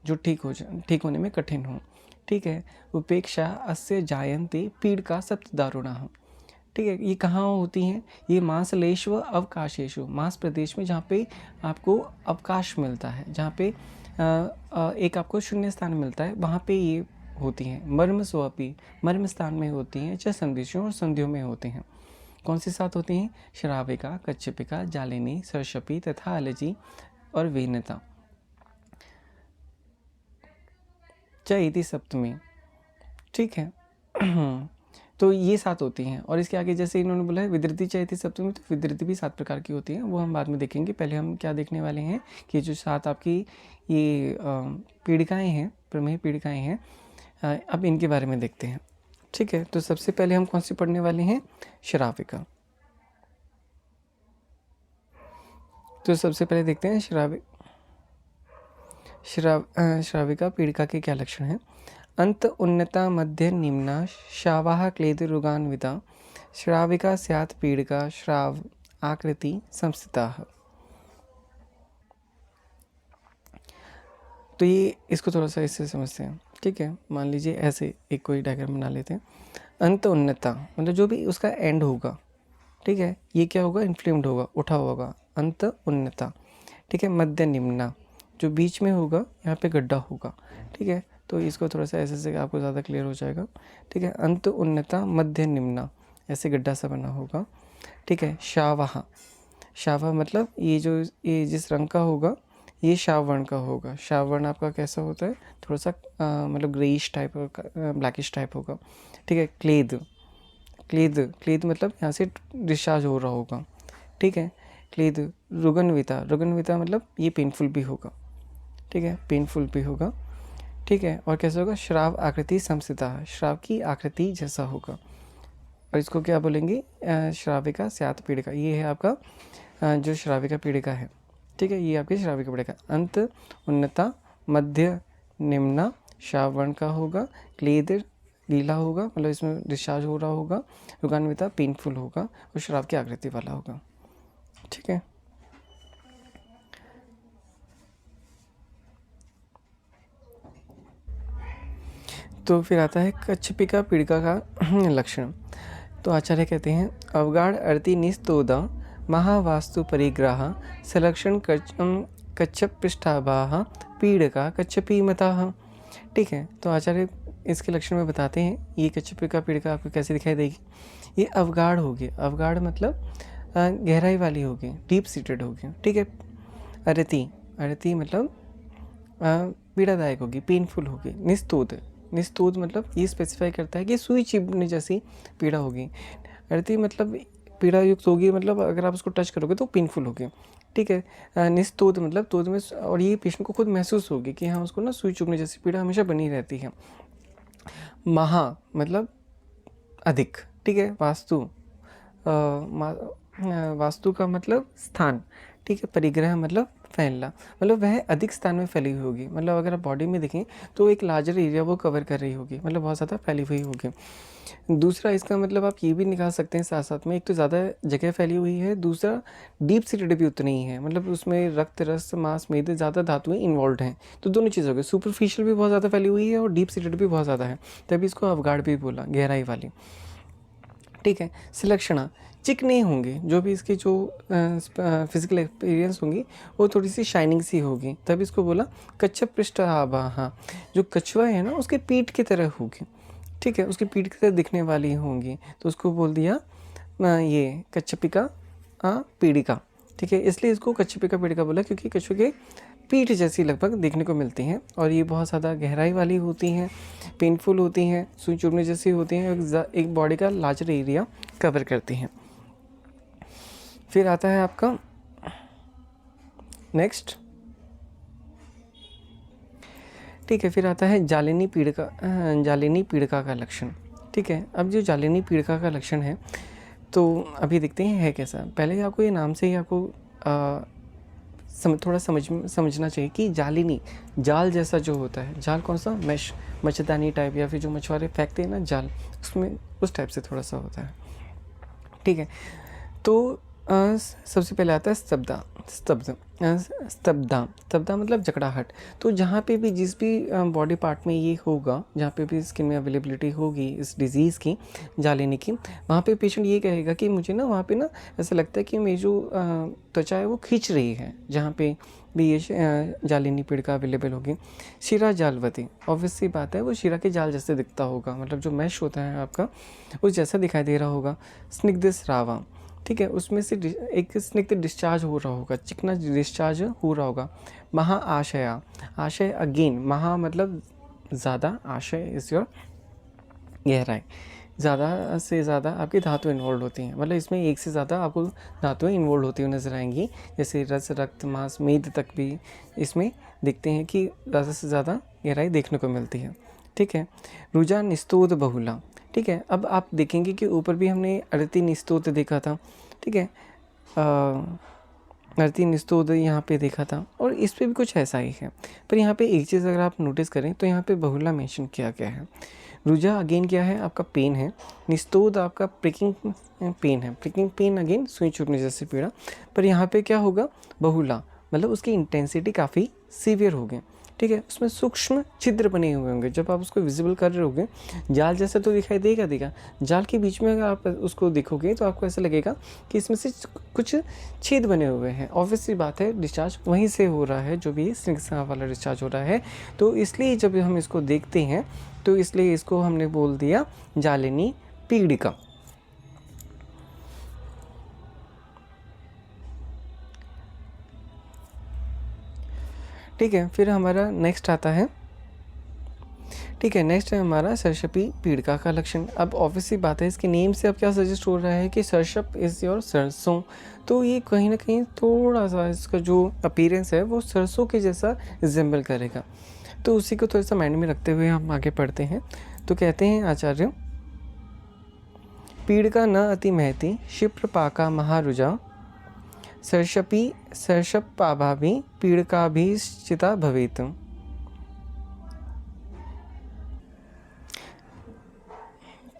जो ठीक होने में कठिन हो। ठीक है, उपेक्षा अस्य जायन्ते पीड़िका सप्त दारुणाः। ठीक है, ये कहाँ होती हैं? ये मांसलेष्व अवकाशेषु, मांस प्रदेश में जहाँ पे आपको अवकाश मिलता है, जहाँ पे एक आपको शून्य स्थान मिलता है, वहाँ पे ये होती हैं। मर्म स्वपी, मर्म स्थान में होती हैं। च संदिशों, और संधियों में होते हैं। कौन सी सात होती हैं? श्राविका, कच्छपिका, जालिनी, सरशपी तथा अलजी और वेनता। च इति सप्तमी। ठीक है तो ये सात होती हैं। और इसके आगे जैसे इन्होंने बोला है विदृति च इति सप्तमी, तो विदृति भी 7 प्रकार की होती है, वो हम बाद में देखेंगे। पहले हम क्या देखने वाले हैं कि जो 7 आपकी ये पीड़िकाएँ हैं, प्रमेह पीड़िकाएँ हैं, अब इनके बारे में देखते हैं। ठीक है, तो सबसे पहले हम कौन सी पढ़ने वाले हैं? श्राविका। तो सबसे पहले देखते हैं श्राविका पीड़िका के क्या लक्षण हैं। अंत उन्नता मध्य निम्ना शावाह क्लेद रुगान्विता श्राविका स्यात् पीड़िका श्राव आकृति संस्थिता। तो ये इसको थोड़ा सा इससे समझते हैं। ठीक है, मान लीजिए ऐसे एक कोई डायग्राम बना लेते हैं। अंत उन्नता मतलब जो भी उसका एंड होगा, ठीक है, ये क्या होगा? इन्फ्लेम्ड होगा, उठा होगा, अंत उन्नता। ठीक है, मध्य निम्ना, जो बीच में होगा यहाँ पे गड्ढा होगा। ठीक है, तो इसको थोड़ा सा ऐसे से आपको ज़्यादा क्लियर हो जाएगा। ठीक है, अंत उन्नता मध्य निम्ना, ऐसे गड्ढा सा बना होगा। ठीक है, शावाह, शावा मतलब ये जिस रंग का होगा ये शाववर्ण का होगा। शाववर्ण आपका कैसा होता है? थोड़ा सा मतलब ग्रेइश टाइप का, ब्लैकिश टाइप होगा। ठीक है, क्लेद मतलब यहाँ से डिस्चार्ज हो रहा होगा। ठीक है, क्लेद। रुगन्विता मतलब ये पेनफुल भी होगा। ठीक है, पेनफुल भी होगा। ठीक है, और कैसा होगा? श्राव आकृति संस्थिता, श्राव की आकृति जैसा होगा। और इसको क्या बोलेंगे? श्राविका स्यात् पीड़िका। ये है आपका जो श्राविका पीड़िका है। ठीक है, ये आपकी श्राविका पीड़िका। अंत उन्नता मध्य निम्ना श्रावण का होगा। क्लेद गीला होगा, मतलब इसमें डिस्चार्ज हो रहा होगा। रुगान्विता पेनफुल होगा, और श्राव की आकृति वाला होगा। ठीक है। तो फिर आता है कच्छपिका पीड़िका का लक्षण। तो आचार्य कहते हैं अवगाढ़ अर्ति निस्तोदा महावास्तु परिग्रह सलक्षण कच्छप पृष्ठाभाः पीड़का कच्छपी मताः। ठीक है, तो आचार्य इसके लक्षण में बताते हैं ये कच्छपिका पीड़िका आपको कैसे दिखाई देगी। ये अवगाढ़ होगी, अवगाढ़ मतलब गहराई वाली होगी, डीप सीटेड होगी। ठीक है। अर्ति, अर्ति मतलब पीड़ादायक होगी, पेनफुल होगी। निस्तोद, निस्तोद मतलब ये स्पेसिफाई करता है कि सुई चिभने जैसी पीड़ा होगी। अर्ति मतलब पीड़ा युक्त होगी, मतलब अगर आप उसको टच करोगे तो पेनफुल होगी। ठीक है। निस्तोद मतलब तोद में, और ये पेशेंट को खुद महसूस होगी कि हाँ उसको ना सुई चुभने जैसी पीड़ा हमेशा बनी रहती है। महा मतलब अधिक। ठीक है। वास्तु, वास्तु का मतलब स्थान। ठीक है। परिग्रह मतलब फैलना, मतलब वह अधिक स्थान में फैली हुई होगी। मतलब अगर आप बॉडी में देखें तो एक लार्जर एरिया वो कवर कर रही होगी, मतलब बहुत ज़्यादा फैली हुई होगी। दूसरा इसका मतलब आप ये भी निकाल सकते हैं साथ साथ में, एक तो ज़्यादा जगह फैली हुई है, दूसरा डीप सीटेड भी उतनी ही है, मतलब उसमें रक्त रस मांस मेद ज़्यादा धातुएं इन्वॉल्व हैं। तो दोनों चीज़ हो गई, सुपरफिशियल भी बहुत ज़्यादा फैली हुई है और डीप सीटेड भी बहुत ज़्यादा है, तभी इसको अवगाढ़ भी बोला, गहराई वाली। ठीक है। सुलक्षणा चिकने होंगे, जो भी इसकी जो फिजिकल एक्सपीरियंस होंगी वो थोड़ी सी शाइनिंग सी होगी, तभी इसको बोला कच्छप पृष्ठाभाः। जो कछुआ है ना उसके पीठ की तरह होगी। ठीक है, उसकी पीठ की तरह दिखने वाली होंगी, तो उसको बोल दिया ये कच्छपिका पीड़िका। ठीक है, इसलिए इसको कच्छपिका पीड़िका बोला क्योंकि कछुए के पीठ जैसी लगभग देखने को मिलती हैं और ये बहुत ज़्यादा गहराई वाली होती हैं, पेनफुल होती हैं, सुई चुभने जैसी होती हैं, एक बॉडी का लार्जर एरिया कवर करती हैं। फिर आता है आपका नेक्स्ट। ठीक है, फिर आता है जालिनी पीड़िका, जालिनी पीड़िका का लक्षण। ठीक है, अब जो जालिनी पीड़िका का लक्षण है तो अभी देखते हैं है कैसा। पहले आपको ये नाम से ही आपको थोड़ा समझना चाहिए कि जालिनी जाल जैसा जो होता है, जाल कौन सा, मैश, मच्छरदानी टाइप, या फिर जो मछुआरे फेंकते हैं ना जाल, उसमें उस टाइप से थोड़ा सा होता है। ठीक है, तो सबसे पहले आता है स्तब्धा। स्तब्धा मतलब जकड़ाहट। तो जहाँ पे भी जिस भी बॉडी पार्ट में ये होगा, जहाँ पे भी स्किन में अवेलेबिलिटी होगी इस डिज़ीज़ की, जालिनी की, वहाँ पे पेशेंट ये कहेगा कि मुझे ना वहाँ पे ना ऐसा लगता है कि मेरी जो त्वचा है वो खींच रही है, जहाँ पे भी ये जालिनी पीड़िका अवेलेबल होगी। शिरा जालवती, ऑब्वियस सी बात है वो शिरा के जाल जैसे दिखता होगा, मतलब जो मैश होता है आपका उस जैसा दिखाई दे रहा होगा। स्निग्ध स्रावा, ठीक है, उसमें से एक स्निग्ध डिस्चार्ज हो रहा होगा, चिकना डिस्चार्ज हो रहा होगा। महा आशया, आशय अगेन, महा मतलब ज़्यादा, आशय इज योर गहराई, ज़्यादा से ज़्यादा आपकी धातु इन्वॉल्व होती हैं, मतलब इसमें एक से ज़्यादा आपको धातुएं इन्वॉल्व होती हुई नजर आएंगी, जैसे रस रक्त मांस मेद तक भी इसमें देखते हैं कि ज़्यादा से ज़्यादा गहराई देखने को मिलती है। ठीक है। रुजा निस्तोद बहुला। ठीक है, अब आप देखेंगे कि ऊपर भी हमने अर्ति निस्तोद देखा था। ठीक है, अर्ति निस्तोद यहाँ पे देखा था और इस पे भी कुछ ऐसा ही है, पर यहाँ पे एक चीज़ अगर आप नोटिस करें तो यहाँ पे बहुला मेंशन किया गया है। रुजा अगेन क्या है, आपका पेन है। निस्तोद आपका प्रिकिंग पेन है, प्रिकिंग पेन अगेन सुई चुभने जैसी पीड़ा, पर यहाँ पे क्या होगा, बहुला मतलब उसकी इंटेंसिटी काफ़ी सीवियर होगी। ठीक है, उसमें सूक्ष्म छिद्र बने हुए होंगे, जब आप उसको विजिबल कर रहे होगे, जाल जैसा तो दिखाई देगा, जाल के बीच में अगर आप उसको देखोगे तो आपको ऐसा लगेगा कि इसमें से कुछ छेद बने हुए हैं। ऑब्वियसली बात है डिस्चार्ज वहीं से हो रहा है, जो भी स्निग्धा वाला डिस्चार्ज हो रहा है, तो इसलिए जब हम इसको देखते हैं तो इसलिए इसको हमने बोल दिया जालिनी पीड़िका। ठीक है, फिर हमारा नेक्स्ट आता है, ठीक है, नेक्स्ट है हमारा सरसपी पीड़िका का लक्षण। अब ऑब्वियसली बात है, इसके नेम से अब क्या सजेस्ट हो रहा है कि सरसप इज योर सरसों, तो ये कहीं ना कहीं थोड़ा सा इसका जो अपीयरेंस है वो सरसों के जैसा रिजेंबल करेगा, तो उसी को थोड़ा सा माइंड में रखते हुए हम आगे पढ़ते हैं। तो कहते हैं आचार्य, पीड़िका न अति महती क्षिप्र पाका महारुजा सरसपी सरसपाभाभी पीड़िकाभीश्चिता भवेत।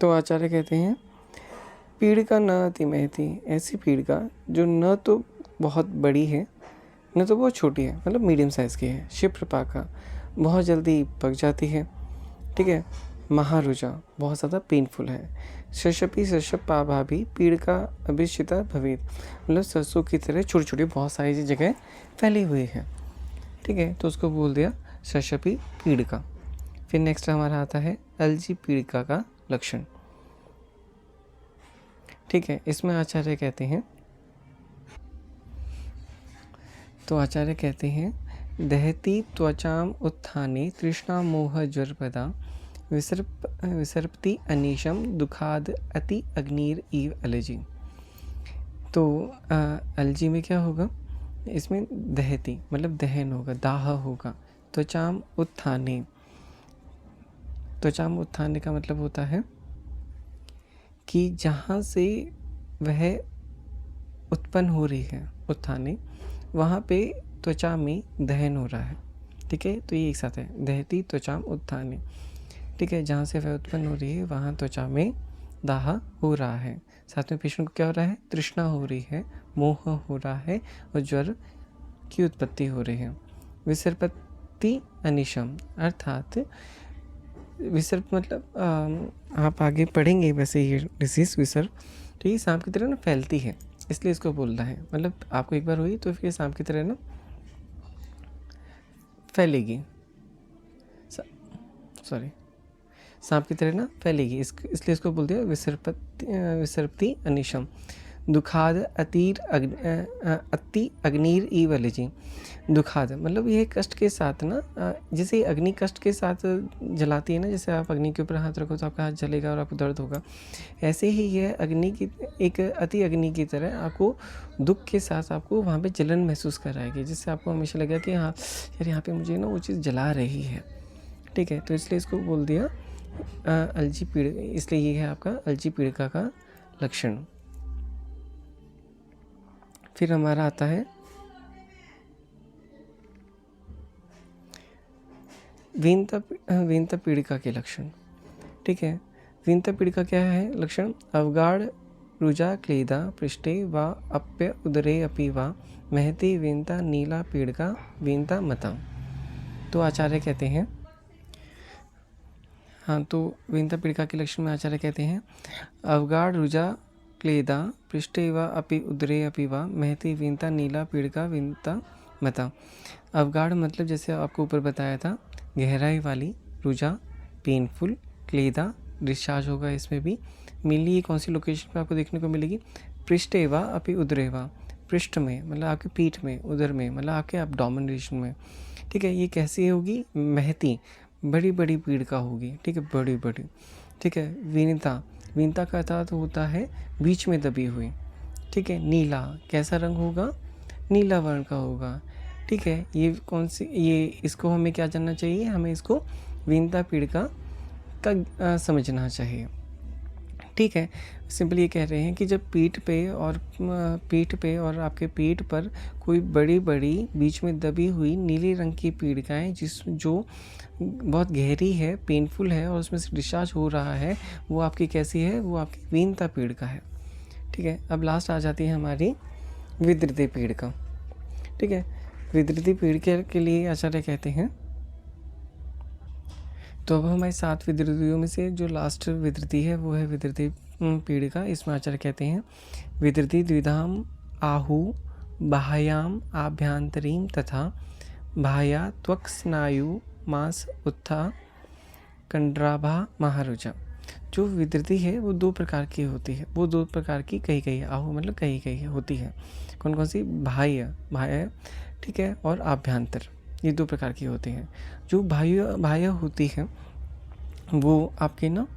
तो आचार्य कहते हैं पीड़िका न अति महती, ऐसी पीड़िका जो न तो बहुत बड़ी है न तो बहुत छोटी है, मतलब मीडियम साइज़ की है। क्षिप्रपाका बहुत जल्दी पक जाती है, ठीक है। महारुजा बहुत ज़्यादा पेनफुल है। शशपी शशपाभाभि पीड़िका अभिष्ठिता भवेत्, मतलब सरसों की तरह छोटी छोटी बहुत सारी जगह फैली हुई है, ठीक है। तो उसको बोल दिया शशपी पीड़िका। फिर नेक्स्ट हमारा आता है अलजी पीड़िका का लक्षण, ठीक है। इसमें आचार्य कहते हैं, तो आचार्य कहते हैं दहती त्वचाम उत्थाने तृष्णा मोह ज्वरपदा विसर्पति अनीशम दुखाद अति अग्निर इव अलजी। तो अलजी में क्या होगा, इसमें दहती मतलब दहन होगा, दाह होगा। त्वचाम उत्थाने, त्वचाम उत्थाने का मतलब होता है कि जहाँ से वह उत्पन्न हो रही है, उत्थाने, वहाँ पे त्वचा में दहन हो रहा है, ठीक है। तो ये एक साथ है, दहती त्वचाम उत्थाने, ठीक है। जहाँ से वह उत्पन्न हो रही है वहाँ त्वचा में दाह हो रहा है। साथ में पेशेंट को क्या हो रहा है, तृष्णा हो रही है, मोह हो रहा है और ज्वर की उत्पत्ति हो रही है। विसर्पति अनिशम, अर्थात विसर्प मतलब आप आगे पढ़ेंगे वैसे ये डिसीज विसर्प, तो ये सांप की तरह ना फैलती है, इसलिए इसको बोल रहा है। मतलब आपको एक बार हुई तो फिर सांप की तरह ना फैलेगी, सॉरी सांप की तरह ना फैलेगी, इसलिए इसको बोलते हैं विसर्पति अनिशम दुखाद अति अग्निर इव अलजी। दुखाद मतलब ये कष्ट के साथ ना, जैसे अग्नि कष्ट के साथ जलाती है ना, जैसे आप अग्नि के ऊपर हाथ रखो तो आपका हाथ जलेगा और आपको दर्द होगा, ऐसे ही यह अग्नि की एक अति अग्नि की तरह आपको दुख के साथ आपको वहाँ पे जलन महसूस कराएगी, जिससे आपको हमेशा लगेगा कि हाँ यार यहाँ पे मुझे ना वो चीज़ जला रही है, ठीक है। तो इसलिए इसको बोल दिया अलजी पीड़िका, इसलिए ये है आपका अलजी पीड़िका का लक्षण। फिर हमारा आता है वीनता पीड़िका के लक्षण, ठीक है। वीनता पीड़िका क्या है लक्षण, अवगाढ़ रुजा क्लेदा पृष्ठे व अप्य उदरे अपि वा महती वीनता नीला पीड़िका वीनता मता। तो आचार्य कहते हैं, हाँ, तो वीनता पीड़िका के लक्षण में आचार्य कहते हैं अवगाढ़ रुजा क्लेदा पृष्ठे व अपि उदरे अपि वा महती वीनता नीला पीड़िका वीनता मता। अवगाढ़ मतलब जैसे आपको ऊपर बताया था गहराई वाली, रुजा पेनफुल, क्लेदा डिस्चार्ज होगा इसमें भी। मेनली ये कौन सी लोकेशन पे आपको देखने को मिलेगी, पृष्ठे व अपि उदरे व, पृष्ठ में मतलब आपके पीठ में, उदर में मतलब आपके एब्डोमेन रीजन में, ठीक है। ये कैसी होगी, महती बड़ी बड़ी पीड़िका होगी, ठीक है, बड़ी बड़ी, ठीक है। वीनता, वीनता का अर्थ होता है बीच में दबी हुई, ठीक है। नीला कैसा रंग होगा, नीला वर्ण का होगा, ठीक है। ये कौन सी, ये इसको हमें क्या जानना चाहिए, हमें इसको वीनता पीड़िका का समझना चाहिए, ठीक है। सिंपली ये कह रहे हैं कि जब पीठ पे और आपके पेट पर कोई बड़ी बड़ी बीच में दबी हुई नीले रंग की पीड़िकाएँ जो बहुत गहरी है, पेनफुल है और उसमें से डिस्चार्ज हो रहा है, वो आपकी कैसी है, वो आपकी वीनता पीड़िका है, ठीक है। अब लास्ट आ जाती है हमारी विदृति पीड़िका, ठीक है। विदृति पीड़िका के लिए आचार्य कहते हैं, तो अब हमारी 7 विदृतियों में से जो लास्ट विदृति है वो है विदृति पीड़िका। इसमें आचार्य कहते हैं विदृति द्विधाम आहु बाह्याम आभ्यंतरीम तथा बाह्या त्वक स्नायु मांस उत्था कंड्राभा महारुजा। जो विदृति है वो 2 प्रकार की होती है, वो 2 प्रकार की कही आहु मतलब कही होती है। कौन कौन सी, बाह्य, ठीक है, और आभ्यंतर, ये 2 प्रकार की होती हैं। जो बाह्य होती है वो आपके ना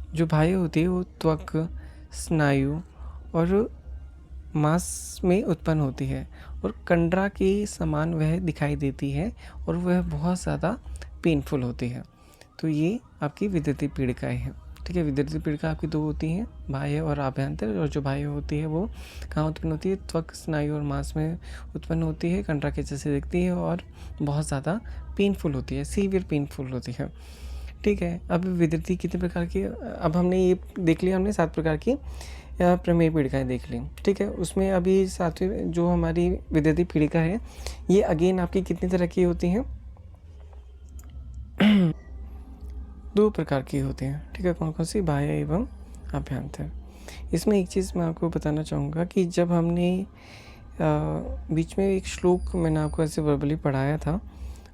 जो बाह्य होती है वो त्वक, स्नायु और मांस में उत्पन्न होती है और कंडरा के समान वह दिखाई देती है और वह बहुत ज़्यादा पेनफुल होती है। तो ये आपकी विदृति पीड़िकाएँ हैं, ठीक है। विदृति पीड़िका आपकी 2 होती हैं, बाह्य और आभ्यंतर, और जो बाह्य होती है वो कहाँ उत्पन्न होती है, त्वक, स्नायु और मांस में उत्पन्न होती है, कंडरा के जैसे दिखती है और बहुत ज़्यादा पेनफुल होती है, सीवियर पेनफुल होती है, ठीक है। अब विदृति कितने प्रकार की, अब हमने ये देख लिया हमने 7 प्रकार की। या प्रमेय पीड़िकाएँ देख ली, ठीक है। उसमें अभी 7वीं जो हमारी विद्यार्थी पीड़िका है, ये अगेन आपकी कितनी तरह की होती हैं? 2 प्रकार की होती हैं, ठीक है। कौन-कौन सी? बाह्य एवं आभ्यंतर। इसमें एक चीज़ मैं आपको बताना चाहूँगा कि जब हमने बीच में एक श्लोक मैंने आपको ऐसे वर्बली पढ़ाया था,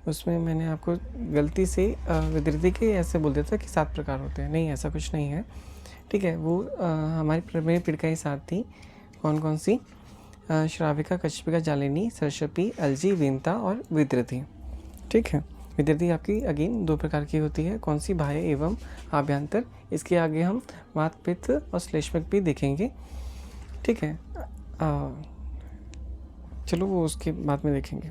उसमें मैंने आपको गलती से विद्यार्थी के ऐसे बोल दिया था कि 7 प्रकार होते हैं। नहीं, ऐसा कुछ नहीं है, ठीक है। वो हमारी प्रमेय पीड़िकाएँ 7 थी। कौन-कौन सी? श्राविका, कच्छपिका, जालिनी, सरस्वती, अलजी, वेंता और विद्रथी, ठीक है। विद्रथी आपकी अगेन 2 प्रकार की होती है। कौन सी? बाह्य एवं आभ्यंतर। इसके आगे हम वात, पित्त और श्लेष्मक भी देखेंगे, ठीक है। चलो वो उसके बाद में देखेंगे।